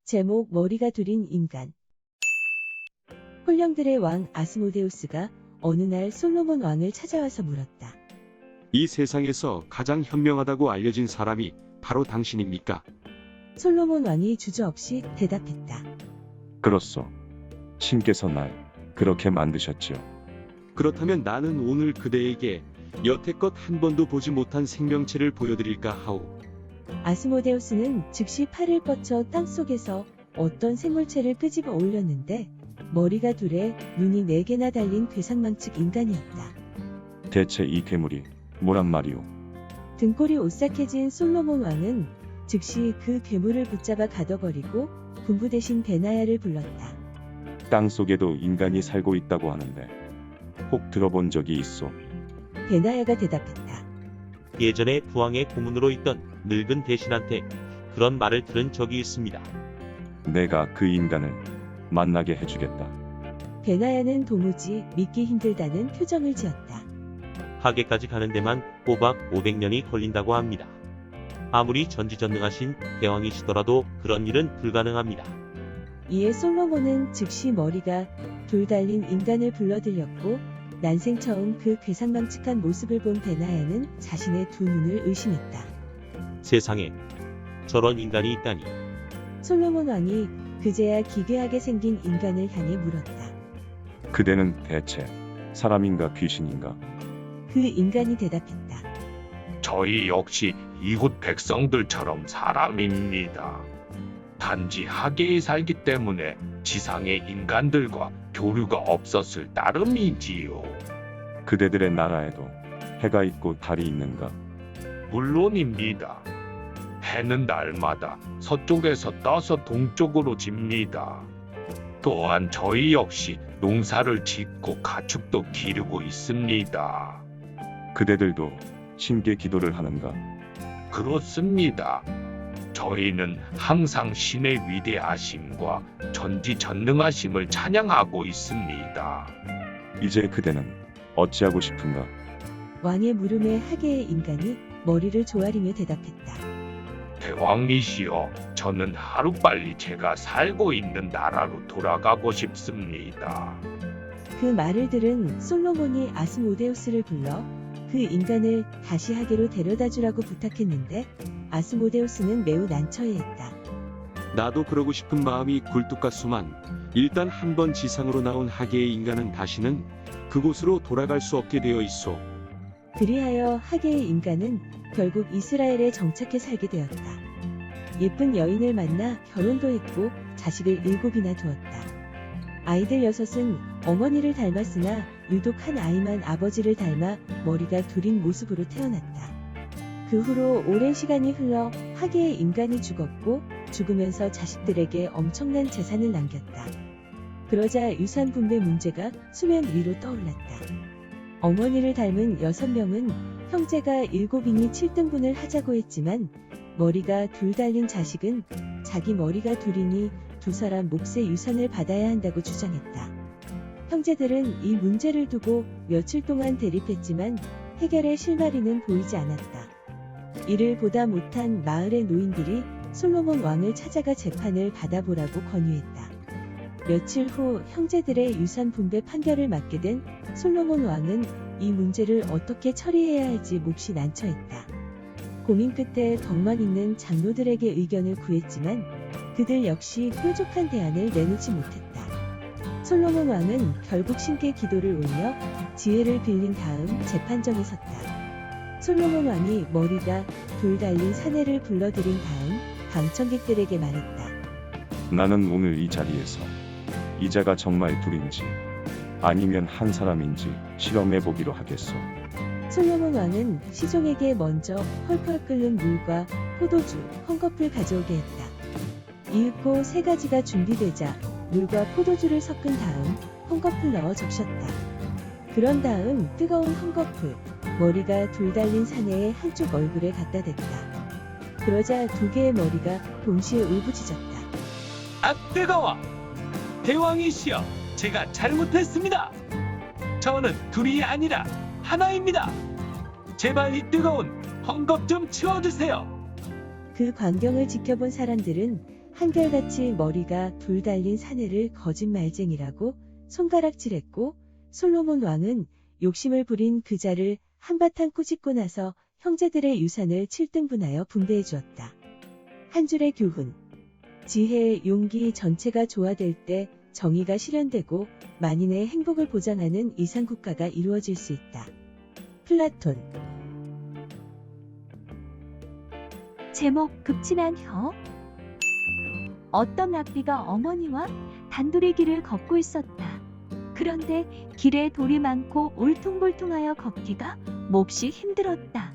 제목 머리가 둘인 인간. 홀령들의 왕 아스모데우스가 어느 날 솔로몬 왕을 찾아와서 물었다. 이 세상에서 가장 현명하다고 알려진 사람이 바로 당신입니까? 솔로몬 왕이 주저없이 대답했다. 그렇소. 신께서 날 그렇게 만드셨지요. 그렇다면 나는 오늘 그대에게 여태껏 한 번도 보지 못한 생명체를 보여드릴까 하오. 아스모데우스는 즉시 팔을 뻗쳐 땅속에서 어떤 생물체를 끄집어 올렸는데 머리가 둘에 눈이 4개나 달린 괴상망측 인간이었다. 대체 이 괴물이 뭐란 말이오? 등골이 오싹해진 솔로몬 왕은 즉시 그 괴물을 붙잡아 가둬버리고 군부 대신 베나야를 불렀다. 땅 속에도 인간이 살고 있다고 하는데 혹 들어본 적이 있소? 베나야가 대답했다. 예전에 부왕의 고문으로 있던 늙은 대신한테 그런 말을 들은 적이 있습니다. 내가 그 인간을 만나게 해주겠다. 베나야는 도무지 믿기 힘들다는 표정을 지었다. 하계까지 가는 데만 꼬박 500년이 걸린다고 합니다. 아무리 전지전능하신 대왕이시더라도 그런 일은 불가능합니다. 이에 솔로몬은 즉시 머리가 둘 달린 인간을 불러들였고 난생 처음 그 괴상망측한 모습을 본 베나야는 자신의 두 눈을 의심했다. 세상에 저런 인간이 있다니. 솔로몬 왕이 그제야 기괴하게 생긴 인간을 향해 물었다. 그대는 대체 사람인가 귀신인가? 그 인간이 대답했다. 저희 역시 이곳 백성들처럼 사람입니다. 단지 하계에 살기 때문에 지상의 인간들과 교류가 없었을 따름이지요. 그대들의 나라에도 해가 있고 달이 있는가? 물론입니다. 해는 날마다 서쪽에서 떠서 동쪽으로 집니다. 또한 저희 역시 농사를 짓고 가축도 기르고 있습니다. 그대들도 신께 기도를 하는가? 그렇습니다. 저희는 항상 신의 위대하심과 전지전능하심을 찬양하고 있습니다. 이제 그대는 어찌하고 싶은가? 왕의 물음에 하계의 인간이 머리를 조아리며 대답했다. 대왕이시여, 저는 하루빨리 제가 살고 있는 나라로 돌아가고 싶습니다. 그 말을 들은 솔로몬이 아스모데우스를 불러 그 인간을 다시 하계로 데려다 주라고 부탁했는데 아스모데우스는 매우 난처해했다. 나도 그러고 싶은 마음이 굴뚝 같수만 일단 한 번 지상으로 나온 하계의 인간은 다시는 그곳으로 돌아갈 수 없게 되어 있소. 그리하여 하계의 인간은 결국 이스라엘에 정착해 살게 되었다. 예쁜 여인을 만나 결혼도 했고 자식을 7이나 두었다. 아이들 6은 어머니를 닮았으나 유독 한 아이만 아버지를 닮아 머리가 둘인 모습으로 태어났다. 그 후로 오랜 시간이 흘러 하계의 인간이 죽었고 죽으면서 자식들에게 엄청난 재산을 남겼다. 그러자 유산 분배 문제가 수면 위로 떠올랐다. 어머니를 닮은 6명은 형제가 7이니 7등분을 하자고 했지만 머리가 둘 달린 자식은 자기 머리가 둘이니 두 사람 몫의 유산을 받아야 한다고 주장했다. 형제들은 이 문제를 두고 며칠 동안 대립했지만 해결의 실마리는 보이지 않았다. 이를 보다 못한 마을의 노인들이 솔로몬 왕을 찾아가 재판을 받아보라고 권유했다. 며칠 후 형제들의 유산 분배 판결을 맡게 된 솔로몬 왕은 이 문제를 어떻게 처리해야 할지 몹시 난처했다. 고민 끝에 덕망 있는 장로들에게 의견을 구했지만 그들 역시 뾰족한 대안을 내놓지 못했다. 솔로몬 왕은 결국 신께 기도를 올려 지혜를 빌린 다음 재판정에 섰다. 솔로몬 왕이 머리가 둘 달린 사내를 불러들인 다음 방청객들에게 말했다. 나는 오늘 이 자리에서 이자가 정말 둘인지 아니면 한 사람인지 실험해 보기로 하겠소. 솔로몬 왕은 시종에게 먼저 펄펄 끓는 물과 포도주, 헝겊을 가져오게 했다. 이윽고 3가지가 준비되자 물과 포도주를 섞은 다음 헝겊을 넣어 적셨다. 그런 다음 뜨거운 헝겊을 머리가 둘 달린 사내의 한쪽 얼굴에 갖다 댔다. 그러자 2개의 머리가 동시에 울부짖었다. 아, 뜨거워! 대왕이시여, 제가 잘못했습니다. 저는 둘이 아니라 하나입니다. 제발 이 뜨거운 헝겊 좀 치워주세요. 그 광경을 지켜본 사람들은 한결같이 머리가 둘 달린 사내를 거짓말쟁이라고 손가락질했고, 솔로몬 왕은 욕심을 부린 그자를 한바탕 꾸짖고 나서 형제들의 유산을 7등분하여 분배해 주었다. 한 줄의 교훈. 지혜의 용기 전체가 조화될 때 정의가 실현되고 만인의 행복을 보장하는 이상국가가 이루어질 수 있다. 플라톤. 제목 급진한 혀. 어떤 랍비가 어머니와 단둘이 길을 걷고 있었다. 그런데 길에 돌이 많고 울퉁불퉁하여 걷기가 몹시 힘들었다.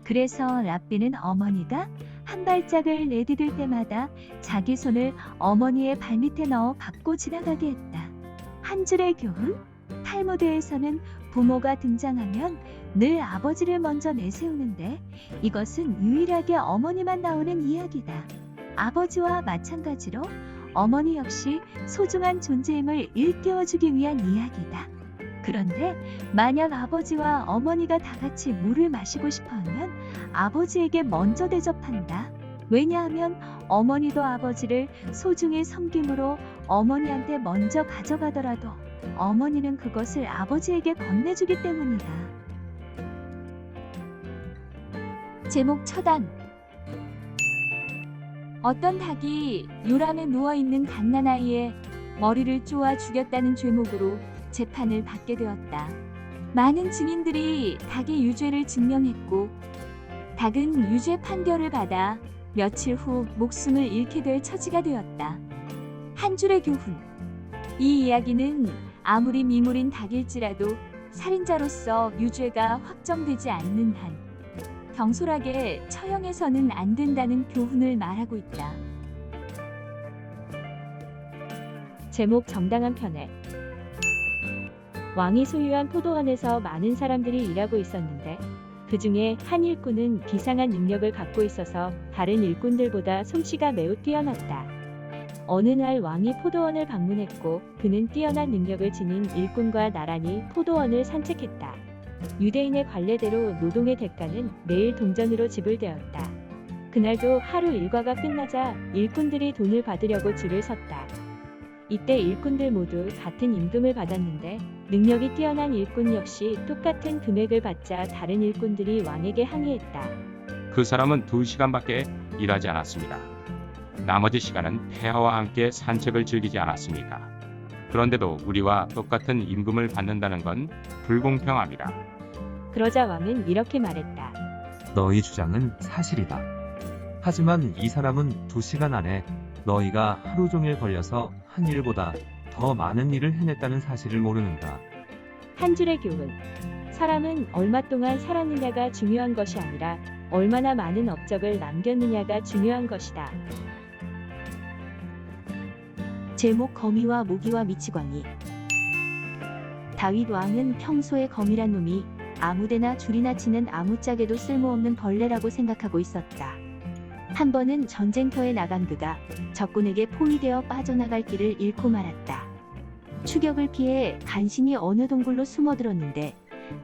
그래서 랍비는 어머니가 한 발짝을 내디딜 때마다 자기 손을 어머니의 발밑에 넣어 밟고 지나가게 했다. 한 줄의 교훈? 탈무드에서는 부모가 등장하면 늘 아버지를 먼저 내세우는데 이것은 유일하게 어머니만 나오는 이야기다. 아버지와 마찬가지로 어머니 역시 소중한 존재임을 일깨워주기 위한 이야기다. 그런데 만약 아버지와 어머니가 다 같이 물을 마시고 싶어하면 아버지에게 먼저 대접한다. 왜냐하면 어머니도 아버지를 소중히 섬김으로 어머니한테 먼저 가져가더라도 어머니는 그것을 아버지에게 건네주기 때문이다. 제목 처단. 어떤 닭이 요람에 누워있는 갓난아이의 머리를 쪼아 죽였다는 죄목으로 재판을 받게 되었다. 많은 증인들이 닭의 유죄를 증명했고 닭은 유죄 판결을 받아 며칠 후 목숨을 잃게 될 처지가 되었다. 한 줄의 교훈. 이 이야기는 아무리 미물인 닭일지라도 살인자로서 유죄가 확정되지 않는 한 경솔하게 처형해서는 안 된다는 교훈을 말하고 있다. 제목 정당한 편애. 왕이 소유한 포도원에서 많은 사람들이 일하고 있었는데 그 중에 한 일꾼은 비상한 능력을 갖고 있어서 다른 일꾼들보다 솜씨가 매우 뛰어났다. 어느 날 왕이 포도원을 방문했고 그는 뛰어난 능력을 지닌 일꾼과 나란히 포도원을 산책했다. 유대인의 관례대로 노동의 대가는 매일 동전으로 지불되었다. 그날도 하루 일과가 끝나자 일꾼들이 돈을 받으려고 줄을 섰다. 이때 일꾼들 모두 같은 임금을 받았는데 능력이 뛰어난 일꾼 역시 똑같은 금액을 받자 다른 일꾼들이 왕에게 항의했다. 그 사람은 2시간밖에 일하지 않았습니다. 나머지 시간은 폐하와 함께 산책을 즐기지 않았습니까? 그런데도 우리와 똑같은 임금을 받는다는 건 불공평합니다. 그러자 왕은 이렇게 말했다. 너희 주장은 사실이다. 하지만 이 사람은 2시간 안에 너희가 하루 종일 걸려서 한 일보다 더 많은 일을 해냈다는 사실을 모르는가. 한 줄의 교훈. 사람은 얼마 동안 살았느냐가 중요한 것이 아니라 얼마나 많은 업적을 남겼느냐가 중요한 것이다. 제목 거미와 모기와 미치광이. 다윗 왕은 평소에 거미란 놈이 아무데나 줄이나 치는 아무짝에도 쓸모없는 벌레라고 생각하고 있었다. 한 번은 전쟁터에 나간 그가 적군에게 포위되어 빠져나갈 길을 잃고 말았다. 추격을 피해 간신히 어느 동굴로 숨어들었는데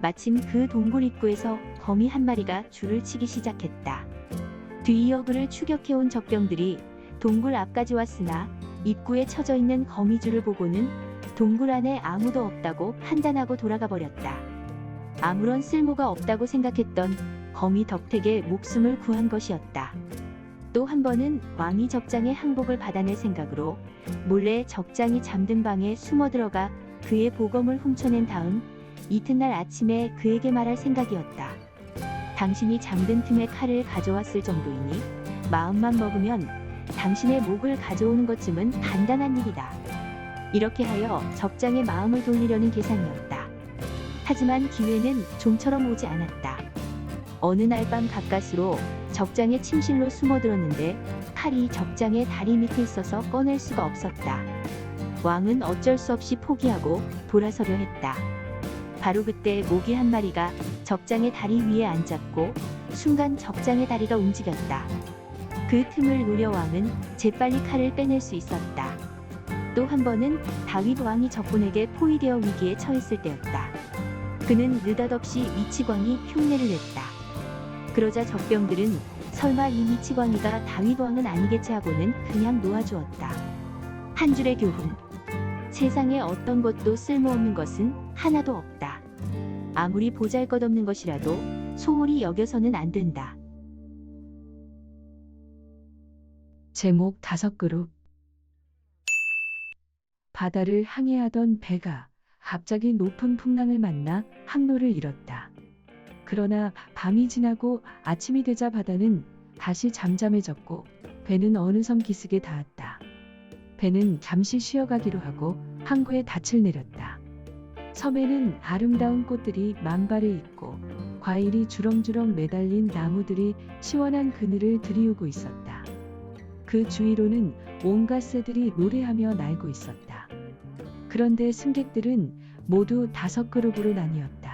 마침 그 동굴 입구에서 거미 한 마리가 줄을 치기 시작했다. 뒤이어 그를 추격해온 적병들이 동굴 앞까지 왔으나 입구에 쳐져 있는 거미줄을 보고는 동굴 안에 아무도 없다고 판단하고 돌아가 버렸다. 아무런 쓸모가 없다고 생각했던 거미 덕택에 목숨을 구한 것이었다. 또 한 번은 왕이 적장의 항복을 받아낼 생각으로 몰래 적장이 잠든 방에 숨어 들어가 그의 보검을 훔쳐낸 다음 이튿날 아침에 그에게 말할 생각이었다. 당신이 잠든 틈에 칼을 가져왔을 정도이니 마음만 먹으면 당신의 목을 가져오는 것쯤은 간단한 일이다. 이렇게 하여 적장의 마음을 돌리려는 계산이었다. 하지만 기회는 좀처럼 오지 않았다. 어느 날 밤 가까스로 적장의 침실로 숨어들었는데 칼이 적장의 다리 밑에 있어서 꺼낼 수가 없었다. 왕은 어쩔 수 없이 포기하고 돌아서려 했다. 바로 그때 모기 한 마리가 적장의 다리 위에 앉았고 순간 적장의 다리가 움직였다. 그 틈을 노려 왕은 재빨리 칼을 빼낼 수 있었다. 또 한 번은 다윗 왕이 적군에게 포위되어 위기에 처했을 때였다. 그는 느닷없이 미치광이 흉내를 냈다. 그러자 적병들은 설마 이 미치광이가 다윗 왕은 아니겠지 하고는 그냥 놓아주었다. 한 줄의 교훈. 세상에 어떤 것도 쓸모없는 것은 하나도 없다. 아무리 보잘것없는 것이라도 소홀히 여겨서는 안 된다. 제목 5그룹. 바다를 항해하던 배가 갑자기 높은 풍랑을 만나 항로를 잃었다. 그러나 밤이 지나고 아침이 되자 바다는 다시 잠잠해졌고 배는 어느 섬 기슭에 닿았다. 배는 잠시 쉬어가기로 하고 항구에 닻을 내렸다. 섬에는 아름다운 꽃들이 만발해 있고 과일이 주렁주렁 매달린 나무들이 시원한 그늘을 들이우고 있었다. 그 주위로는 온갖 새들이 노래하며 날고 있었다. 그런데 승객들은 모두 5그룹으로 나뉘었다.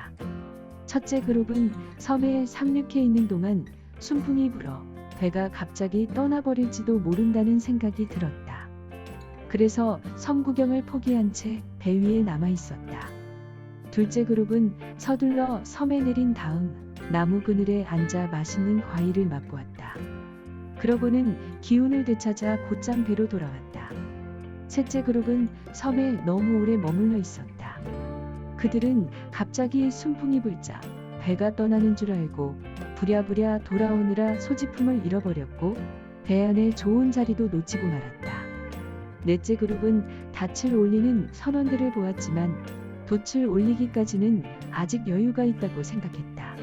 첫째 그룹은 섬에 상륙해 있는 동안 순풍이 불어 배가 갑자기 떠나버릴지도 모른다는 생각이 들었다. 그래서 섬 구경을 포기한 채 배 위에 남아 있었다. 둘째 그룹은 서둘러 섬에 내린 다음 나무 그늘에 앉아 맛있는 과일을 맛보았다. 그러고는 기운을 되찾아 곧장 배로 돌아왔다. 셋째 그룹은 섬에 너무 오래 머물러 있었다. 그들은 갑자기 순풍이 불자 배가 떠나는 줄 알고 부랴부랴 돌아오느라 소지품을 잃어버렸고 배 안에 좋은 자리도 놓치고 말았다. 넷째 그룹은 닻을 올리는 선원들을 보았지만 돛을 올리기까지는 아직 여유가 있다고 생각했다.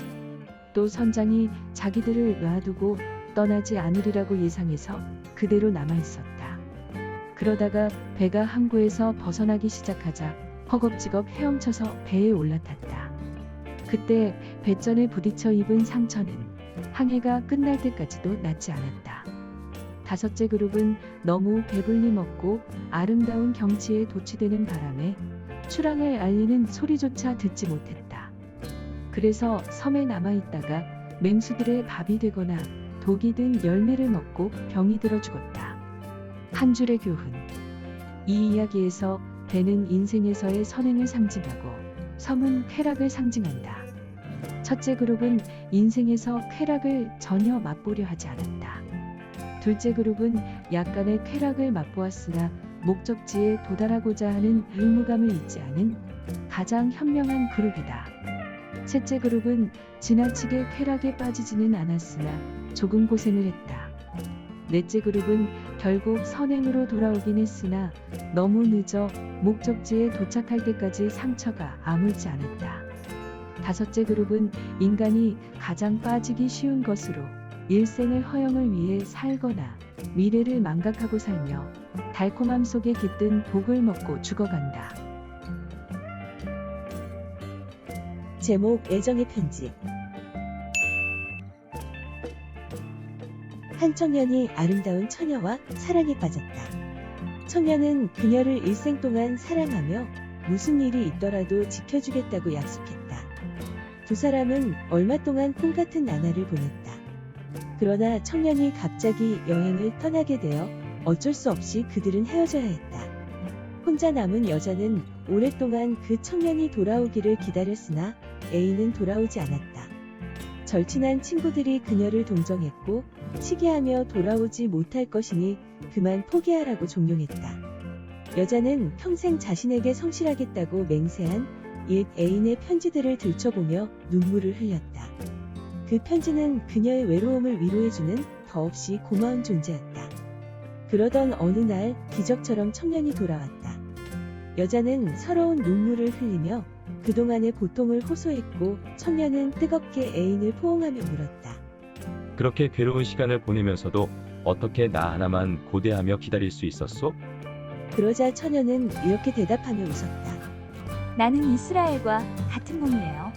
또 선장이 자기들을 놔두고 떠나지 않으리라고 예상해서 그대로 남아 있었다. 그러다가 배가 항구에서 벗어나기 시작하자 허겁지겁 헤엄쳐서 배에 올라탔다. 그때 배전에 부딪혀 입은 상처는 항해가 끝날 때까지도 낫지 않았다. 다섯째 그룹은 너무 배불리 먹고 아름다운 경치에 도취되는 바람에 출항을 알리는 소리조차 듣지 못했다. 그래서 섬에 남아있다가 맹수들의 밥이 되거나 독이 든 열매를 먹고 병이 들어 죽었다. 한 줄의 교훈. 이 이야기에서 배는 인생에서의 선행을 상징하고 섬은 쾌락을 상징한다. 첫째 그룹은 인생에서 쾌락을 전혀 맛보려 하지 않았다. 둘째 그룹은 약간의 쾌락을 맛보았으나 목적지에 도달하고자 하는 의무감을 잊지 않은 가장 현명한 그룹이다. 셋째 그룹은 지나치게 쾌락에 빠지지는 않았으나 조금 고생을 했다. 넷째 그룹은 결국 선행으로 돌아오긴 했으나 너무 늦어 목적지에 도착할 때까지 상처가 아물지 않았다. 다섯째 그룹은 인간이 가장 빠지기 쉬운 것으로 일생을 허영을 위해 살거나 미래를 망각하고 살며 달콤함 속에 깃든 독을 먹고 죽어간다. 제목 애정의 편지. 한 청년이 아름다운 처녀와 사랑에 빠졌다. 청년은 그녀를 일생 동안 사랑하며 무슨 일이 있더라도 지켜주겠다고 약속했다. 두 사람은 얼마 동안 꿈같은 나날을 보냈다. 그러나 청년이 갑자기 여행을 떠나게 되어 어쩔 수 없이 그들은 헤어져야 했다. 혼자 남은 여자는 오랫동안 그 청년이 돌아오기를 기다렸으나 애인은 돌아오지 않았다. 절친한 친구들이 그녀를 동정했고 시기하며 돌아오지 못할 것이니 그만 포기하라고 종용했다. 여자는 평생 자신에게 성실하겠다고 맹세한 옛 애인의 편지들을 들춰보며 눈물을 흘렸다. 그 편지는 그녀의 외로움을 위로해주는 더없이 고마운 존재였다. 그러던 어느 날 기적처럼 청년이 돌아왔다. 여자는 서러운 눈물을 흘리며 그동안의 고통을 호소했고 청년은 뜨겁게 애인을 포옹하며 물었다. 그렇게 괴로운 시간을 보내면서도 어떻게 나 하나만 고대하며 기다릴 수 있었소? 그러자 처녀는 이렇게 대답하며 웃었다. 나는 이스라엘과 같은 몸이에요.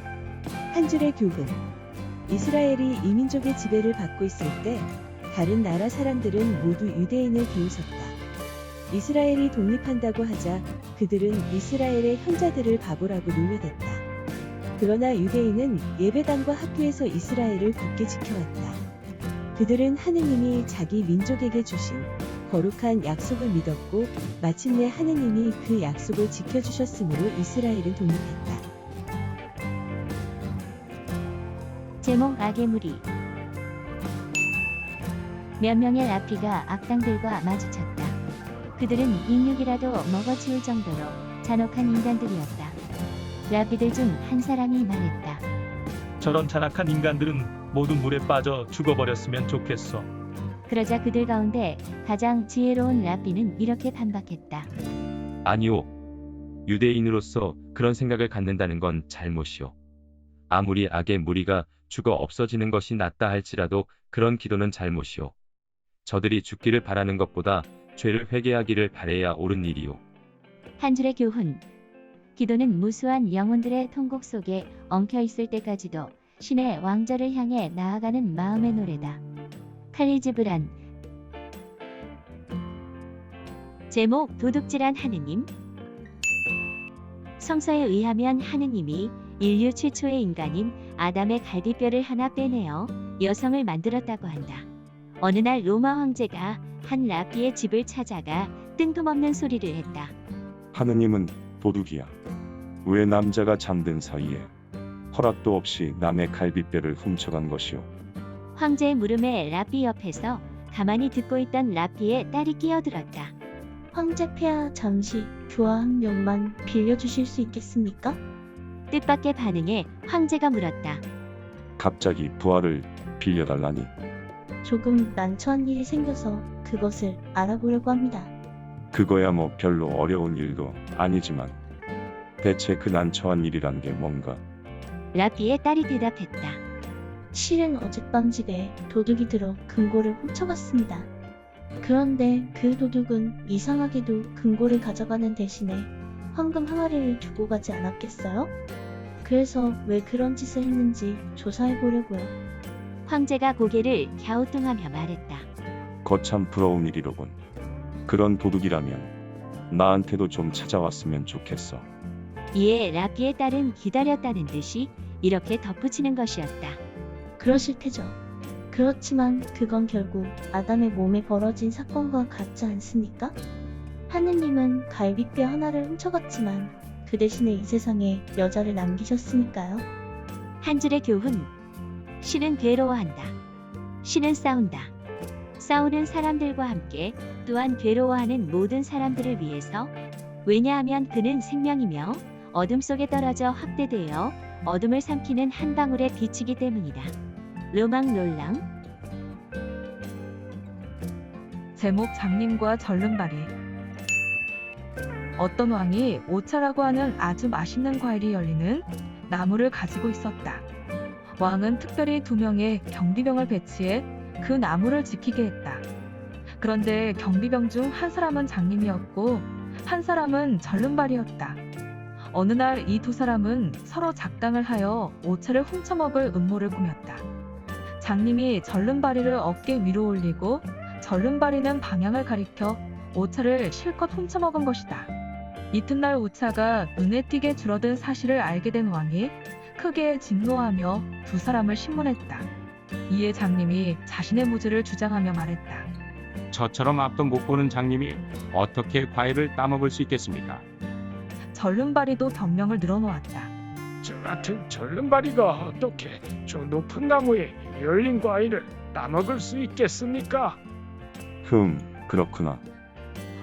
한 줄의 교훈. 이스라엘이 이민족의 지배를 받고 있을 때 다른 나라 사람들은 모두 유대인을 비웃었다. 이스라엘이 독립한다고 하자 그들은 이스라엘의 형제들을 바보라고 놀려댔다. 그러나 유대인은 예배당과 학교에서 이스라엘을 굳게 지켜왔다. 그들은 하느님이 자기 민족에게 주신 거룩한 약속을 믿었고 마침내 하느님이 그 약속을 지켜주셨으므로 이스라엘은 독립했다. 제목 악의 무리. 몇 명의 라피가 악당들과 마주쳤다. 그들은 인육이라도 먹어치울 정도로 잔혹한 인간들이었다. 라피들 중 한 사람이 말했다. 저런 잔악한 인간들은 모두 물에 빠져 죽어버렸으면 좋겠어. 그러자 그들 가운데 가장 지혜로운 라피는 이렇게 반박했다. 아니오. 유대인으로서 그런 생각을 갖는다는 건 잘못이오. 아무리 악의 무리가 죽어 없어지는 것이 낫다 할지라도 그런 기도는 잘못이오. 저들이 죽기를 바라는 것보다 죄를 회개하기를 바래야 옳은 일이오. 한 줄의 교훈. 기도는 무수한 영혼들의 통곡 속에 엉켜 있을 때까지도 신의 왕좌를 향해 나아가는 마음의 노래다. 칼릴 지브란. 제목 도둑질한 하느님. 성서에 의하면 하느님이 인류 최초의 인간인 아담의 갈비뼈를 하나 빼내어 여성을 만들었다고 한다. 어느 날 로마 황제가 한 라피의 집을 찾아가 뜬금없는 소리를 했다. 하느님은 도둑이야. 왜 남자가 잠든 사이에 허락도 없이 남의 갈비뼈를 훔쳐간 것이오. 황제의 물음에 라피 옆에서 가만히 듣고 있던 라피의 딸이 끼어들었다. 황제 폐하 잠시 교화 한 명만 빌려주실 수 있겠습니까? 뜻밖의 반응에 황제가 물었다. 갑자기 부하를 빌려달라니. 조금 난처한 일이 생겨서 그것을 알아보려고 합니다. 그거야 뭐 별로 어려운 일도 아니지만 대체 그 난처한 일이란 게 뭔가. 라피의 딸이 대답했다. 실은 어젯밤 집에 도둑이 들어 금고를 훔쳐갔습니다. 그런데 그 도둑은 이상하게도 금고를 가져가는 대신에 황금 항아리를 두고 가지 않았겠어요? 그래서 왜 그런 짓을 했는지 조사해 보려고요. 황제가 고개를 갸우뚱하며 말했다. 거참 부러운 일이로군. 그런 도둑이라면 나한테도 좀 찾아왔으면 좋겠어. 이에 라피의 딸은 기다렸다는 듯이 이렇게 덧붙이는 것이었다. 그러실 테죠. 그렇지만 그건 결국 아담의 몸에 벌어진 사건과 같지 않습니까? 하느님은 갈비뼈 하나를 훔쳐갔지만 그 대신에 이 세상에 여자를 남기셨으니까요. 한 줄의 교훈. 신은 괴로워한다. 신은 싸운다. 싸우는 사람들과 함께 또한 괴로워하는 모든 사람들을 위해서. 왜냐하면 그는 생명이며 어둠 속에 떨어져 확대되어 어둠을 삼키는 한 방울의 빛이기 때문이다. 르망 롤랑. 제목 장님과 절름발이. 어떤 왕이 오차라고 하는 아주 맛있는 과일이 열리는 나무를 가지고 있었다. 왕은 특별히 2명의 경비병을 배치해 그 나무를 지키게 했다. 그런데 경비병 중 한 사람은 장님이었고 한 사람은 절름발이었다. 어느 날 이 2사람은 서로 작당을 하여 오차를 훔쳐먹을 음모를 꾸몄다. 장님이 절름발이를 어깨 위로 올리고 절름발이는 방향을 가리켜 오차를 실컷 훔쳐먹은 것이다. 이튿날 오차가 눈에 띄게 줄어든 사실을 알게 된 왕이 크게 진노하며 2사람을 신문했다. 이에 장님이 자신의 무죄를 주장하며 말했다. 저처럼 앞도 못 보는 장님이 어떻게 과일을 따먹을 수 있겠습니까? 절름발이도 변명을 늘어놓았다. 저 같은 절름발이가 어떻게 저 높은 나무에 열린 과일을 따먹을 수 있겠습니까? 그렇구나.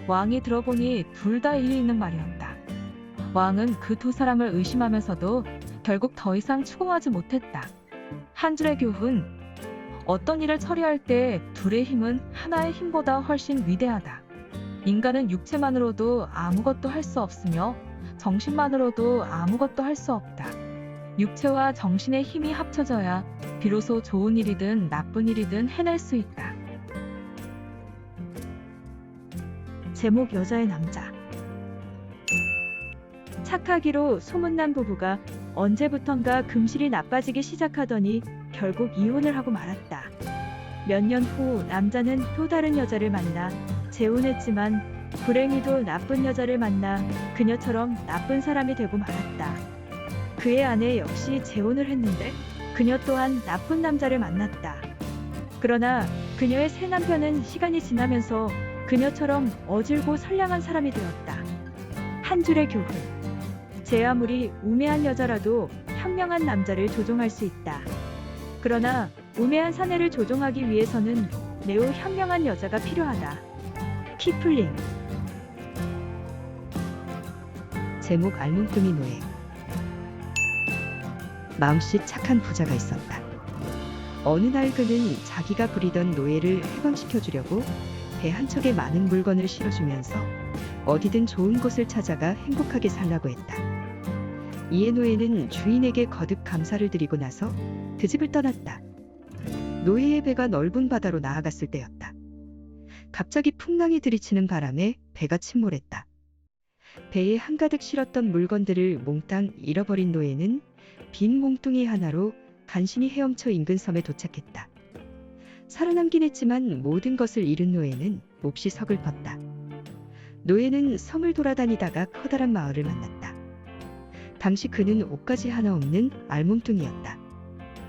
왕이 들어보니 둘 다 일리 있는 말이었다. 왕은 그 2사람을 의심하면서도 결국 더 이상 추궁하지 못했다. 한 줄의 교훈. 어떤 일을 처리할 때 둘의 힘은 하나의 힘보다 훨씬 위대하다. 인간은 육체만으로도 아무것도 할 수 없으며 정신만으로도 아무것도 할 수 없다. 육체와 정신의 힘이 합쳐져야 비로소 좋은 일이든 나쁜 일이든 해낼 수 있다. 제목 여자의 남자. 착하기로 소문난 부부가 언제부턴가 금실이 나빠지기 시작하더니 결국 이혼을 하고 말았다. 몇 년 후 남자는 또 다른 여자를 만나 재혼했지만 불행히도 나쁜 여자를 만나 그녀처럼 나쁜 사람이 되고 말았다. 그의 아내 역시 재혼을 했는데 그녀 또한 나쁜 남자를 만났다. 그러나 그녀의 새 남편은 시간이 지나면서 그녀처럼 어질고 선량한 사람이 되었다. 한 줄의 교훈. 제 아무리 우매한 여자라도 현명한 남자를 조종할 수 있다. 그러나 우매한 사내를 조종하기 위해서는 매우 현명한 여자가 필요하다. 키플링. 제목 알몸뚱이 노예. 마음씨 착한 부자가 있었다. 어느 날 그는 자기가 부리던 노예를 해방시켜주려고 배 한 척에 많은 물건을 실어주면서 어디든 좋은 곳을 찾아가 행복하게 살라고 했다. 이에 노예는 주인에게 거듭 감사를 드리고 나서 그 집을 떠났다. 노예의 배가 넓은 바다로 나아갔을 때였다. 갑자기 풍랑이 들이치는 바람에 배가 침몰했다. 배에 한가득 실었던 물건들을 몽땅 잃어버린 노예는 빈 몽뚱이 하나로 간신히 헤엄쳐 인근 섬에 도착했다. 살아남긴 했지만 모든 것을 잃은 노예는 몹시 서글펐다. 노예는 섬을 돌아다니다가 커다란 마을을 만났다. 당시 그는 옷가지 하나 없는 알몸뚱이였다.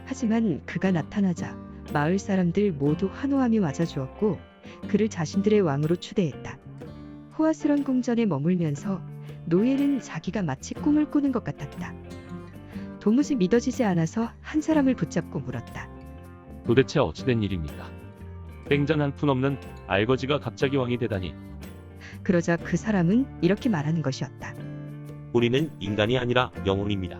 하지만 그가 나타나자 마을 사람들 모두 환호하며 맞아주었고 그를 자신들의 왕으로 추대했다. 호화스런 궁전에 머물면서 노예는 자기가 마치 꿈을 꾸는 것 같았다. 도무지 믿어지지 않아서 한 사람을 붙잡고 물었다. 도대체 어찌된 일입니까? 뺑전 한 푼 없는 알거지가 갑자기 왕이 되다니. 그러자 그 사람은 이렇게 말하는 것이었다. 우리는 인간이 아니라 영혼입니다.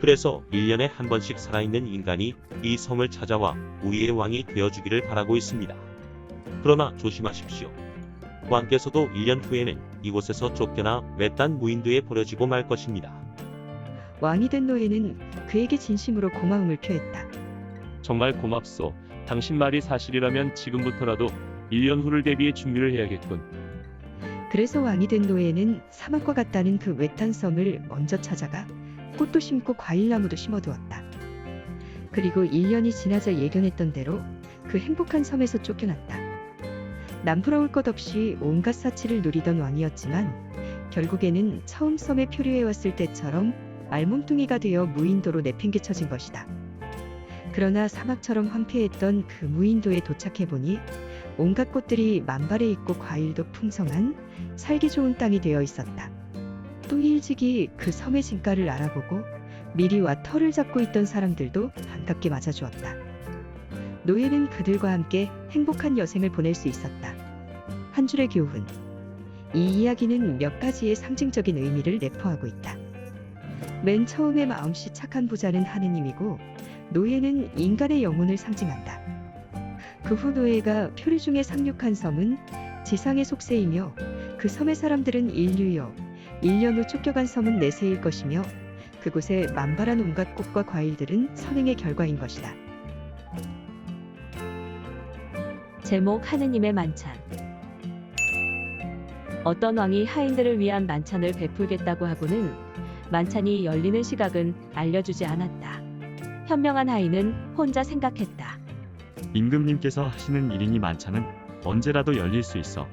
그래서 1년에 한 번씩 살아있는 인간이 이 섬을 찾아와 우리의 왕이 되어주기를 바라고 있습니다. 그러나 조심하십시오. 왕께서도 1년 후에는 이곳에서 쫓겨나 외딴 무인도에 버려지고 말 것입니다. 왕이 된 노예는 그에게 진심으로 고마움을 표했다. 정말 고맙소. 당신 말이 사실이라면 지금부터라도 1년 후를 대비해 준비를 해야겠군. 그래서 왕이 된 노예는 사막과 같다는 그 외딴 섬을 먼저 찾아가 꽃도 심고 과일나무도 심어두었다. 그리고 1년이 지나자 예견했던 대로 그 행복한 섬에서 쫓겨났다. 남부러울 것 없이 온갖 사치를 누리던 왕이었지만 결국에는 처음 섬에 표류해왔을 때처럼 알몸뚱이가 되어 무인도로 내팽개쳐진 것이다. 그러나 사막처럼 황폐했던 그 무인도에 도착해보니 온갖 꽃들이 만발해 있고 과일도 풍성한 살기 좋은 땅이 되어 있었다. 또 일찍이 그 섬의 진가를 알아보고 미리 와 터를 잡고 있던 사람들도 반갑게 맞아주었다. 노예는 그들과 함께 행복한 여생을 보낼 수 있었다. 한 줄의 교훈. 이 이야기는 몇 가지의 상징적인 의미를 내포하고 있다. 맨 처음에 마음씨 착한 부자는 하느님이고 노예는 인간의 영혼을 상징한다. 그 후 노예가 표류 중에 상륙한 섬은 지상의 속세이며 그 섬의 사람들은 인류여, 1년 후 쫓겨간 섬은 내세일 것이며 그곳에 만발한 온갖 꽃과 과일들은 선행의 결과인 것이다. 제목 하느님의 만찬. 어떤 왕이 하인들을 위한 만찬을 베풀겠다고 하고는 만찬이 열리는 시각은 알려주지 않았다. 현명한 하인은 혼자 생각했다. 임금님께서 하시는 1인이 만찬은 언제라도 열릴 수 있어.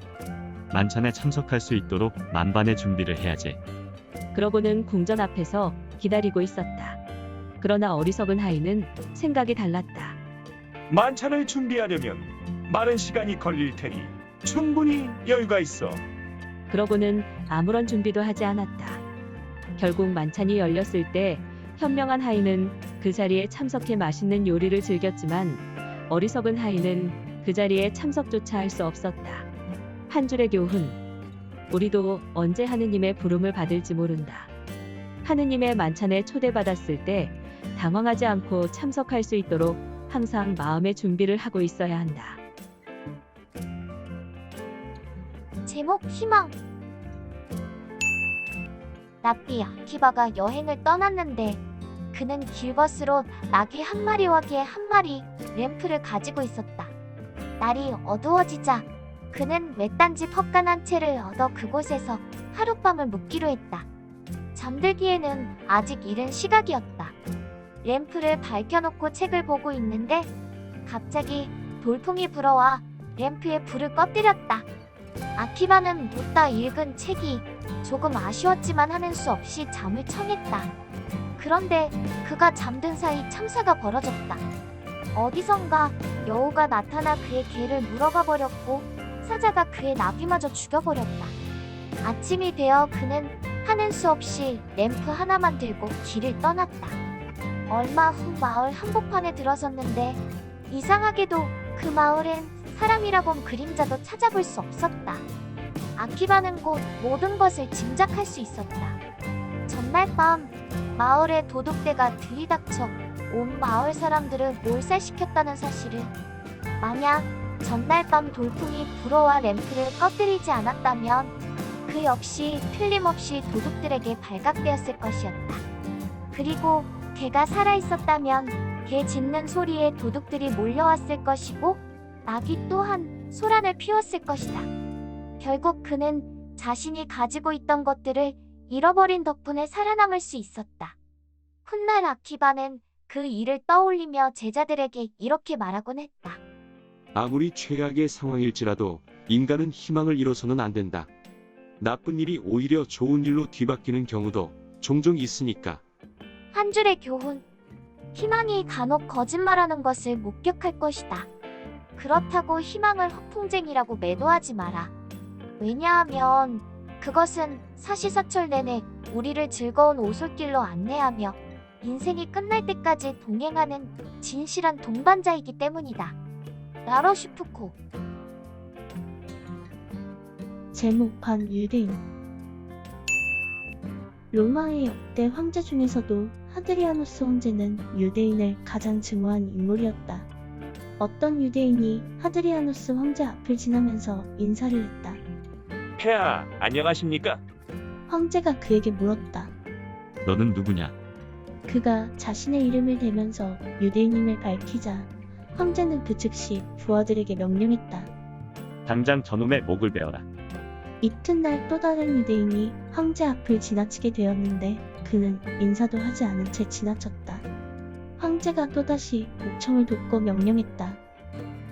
만찬에 참석할 수 있도록 만반의 준비를 해야지. 그러고는 궁전 앞에서 기다리고 있었다. 그러나 어리석은 하인은 생각이 달랐다. 만찬을 준비하려면 많은 시간이 걸릴 테니 충분히 여유가 있어. 그러고는 아무런 준비도 하지 않았다. 결국 만찬이 열렸을 때 현명한 하인은 그 자리에 참석해 맛있는 요리를 즐겼지만 어리석은 하인은 그 자리에 참석조차 할 수 없었다. 한 줄의 교훈. 우리도 언제 하느님의 부름을 받을지 모른다. 하느님의 만찬에 초대받았을 때 당황하지 않고 참석할 수 있도록 항상 마음의 준비를 하고 있어야 한다. 제목 희망. 나삐 아키바가 여행을 떠났는데 그는 길벗으로 나귀 한 마리와 개 한 마리, 램프를 가지고 있었다. 날이 어두워지자 그는 외딴 집 헛간한 채를 얻어 그곳에서 하룻밤을 묵기로 했다. 잠들기에는 아직 이른 시각이었다. 램프를 밝혀놓고 책을 보고 있는데 갑자기 돌풍이 불어와 램프에 불을 꺼뜨렸다. 아키바는 못다 읽은 책이 조금 아쉬웠지만 하는 수 없이 잠을 청했다. 그런데 그가 잠든 사이 참사가 벌어졌다. 어디선가 여우가 나타나 그의 개를 물어가 버렸고 사자가 그의 나귀마저 죽여버렸다. 아침이 되어 그는 하는 수 없이 램프 하나만 들고 길을 떠났다. 얼마 후 마을 한복판에 들어섰는데 이상하게도 그 마을엔 사람이라곤 그림자도 찾아볼 수 없었다. 아키바는 곧 모든 것을 짐작할 수 있었다. 전날 밤 마을에 도둑대가 들이닥쳐 온 마을 사람들을 몰살시켰다는 사실을, 만약 전날 밤 돌풍이 불어와 램프를 꺼뜨리지 않았다면 그 역시 틀림없이 도둑들에게 발각되었을 것이었다. 그리고 개가 살아있었다면 개 짖는 소리에 도둑들이 몰려왔을 것이고 나귀 또한 소란을 피웠을 것이다. 결국 그는 자신이 가지고 있던 것들을 잃어버린 덕분에 살아남을 수 있었다. 훗날 아키바는 그 일을 떠올리며 제자들에게 이렇게 말하곤 했다. 아무리 최악의 상황일지라도 인간은 희망을 잃어서는 안 된다. 나쁜 일이 오히려 좋은 일로 뒤바뀌는 경우도 종종 있으니까. 한 줄의 교훈. 희망이 간혹 거짓말하는 것을 목격할 것이다. 그렇다고 희망을 허풍쟁이라고 매도하지 마라. 왜냐하면 그것은 사시사철 내내 우리를 즐거운 오솔길로 안내하며 인생이 끝날 때까지 동행하는 진실한 동반자이기 때문이다. 라러슈 푸코. 제목 반유대인. 로마의 역대 황제 중에서도 하드리아누스 황제는 유대인을 가장 증오한 인물이었다. 어떤 유대인이 하드리아누스 황제 앞을 지나면서 인사를 했다. 폐하, 안녕하십니까? 황제가 그에게 물었다. 너는 누구냐? 그가 자신의 이름을 대면서 유대인임을 밝히자 황제는 그 즉시 부하들에게 명령했다. 당장 저놈의 목을 베어라. 이튿날 또 다른 유대인이 황제 앞을 지나치게 되었는데 그는 인사도 하지 않은 채 지나쳤다. 황제가 또다시 목청을 돋고 명령했다.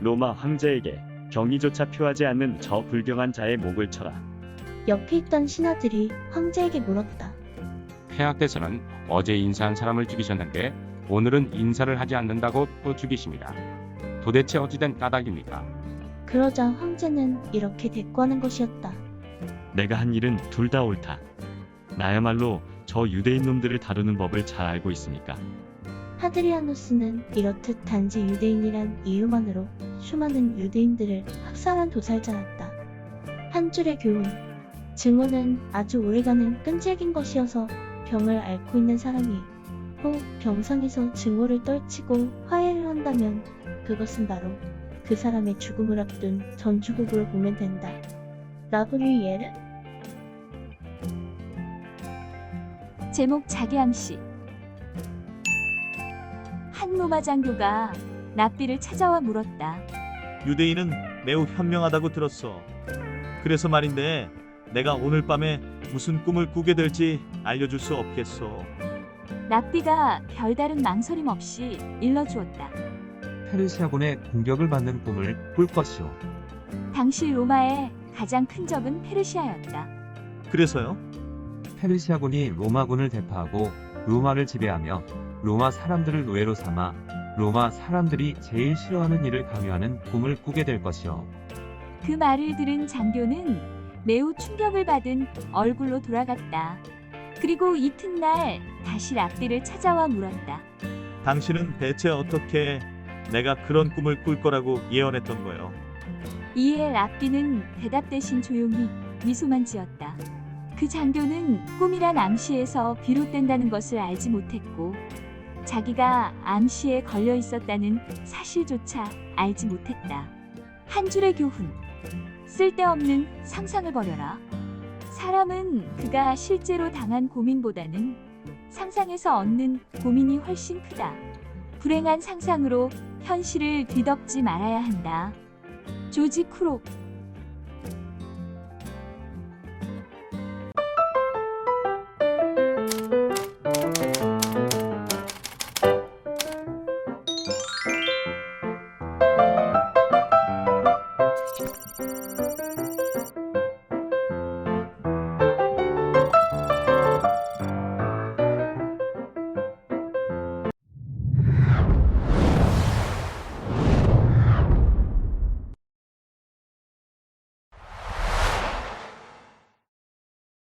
로마 황제에게 경의조차 표하지 않는 저 불경한 자의 목을 쳐라. 옆에 있던 신하들이 황제에게 물었다. 폐하께서는 어제 인사한 사람을 죽이셨는데 오늘은 인사를 하지 않는다고 또 죽이십니다. 도대체 어찌된 까닭입니까? 그러자 황제는 이렇게 대꾸하는 것이었다. 내가 한 일은 둘 다 옳다. 나야말로 저 유대인 놈들을 다루는 법을 잘 알고 있으니까. 하드리아누스는 이렇듯 단지 유대인이란 이유만으로 수많은 유대인들을 학살한 도살자였다. 한 줄의 교훈. 증오는 아주 오래가는 끈질긴 것이어서 병을 앓고 있는 사람이 혹 병상에서 증오를 떨치고 화해를 한다면 그것은 바로 그 사람의 죽음을 앞둔 전주곡으로 보면 된다. 라브리에르. 제목 자기암시. 한 로마 장교가 납비를 찾아와 물었다. 유대인은 매우 현명하다고 들었어. 그래서 말인데 내가 오늘 밤에 무슨 꿈을 꾸게 될지 알려줄 수 없겠어. 납비가 별다른 망설임 없이 일러주었다. 페르시아군의 공격을 받는 꿈을 꿀 것이오. 당시 로마의 가장 큰 적은 페르시아였다. 그래서요? 페르시아군이 로마군을 대파하고 로마를 지배하며 로마 사람들을 노예로 삼아 로마 사람들이 제일 싫어하는 일을 강요하는 꿈을 꾸게 될 것이오. 그 말을 들은 장교는 매우 충격을 받은 얼굴로 돌아갔다. 그리고 이튿날 다시 랍비를 찾아와 물었다. 당신은 대체 어떻게 내가 그런 꿈을 꿀 거라고 예언했던 거예요? 이에 랍비는 대답 대신 조용히 미소만 지었다. 그 장교는 꿈이란 암시에서 비롯된다는 것을 알지 못했고 자기가 암시에 걸려 있었다는 사실조차 알지 못했다. 한 줄의 교훈. 쓸데없는 상상을 버려라. 사람은 그가 실제로 당한 고민보다는 상상에서 얻는 고민이 훨씬 크다. 불행한 상상으로 현실을 뒤덮지 말아야 한다. 조지 쿠록.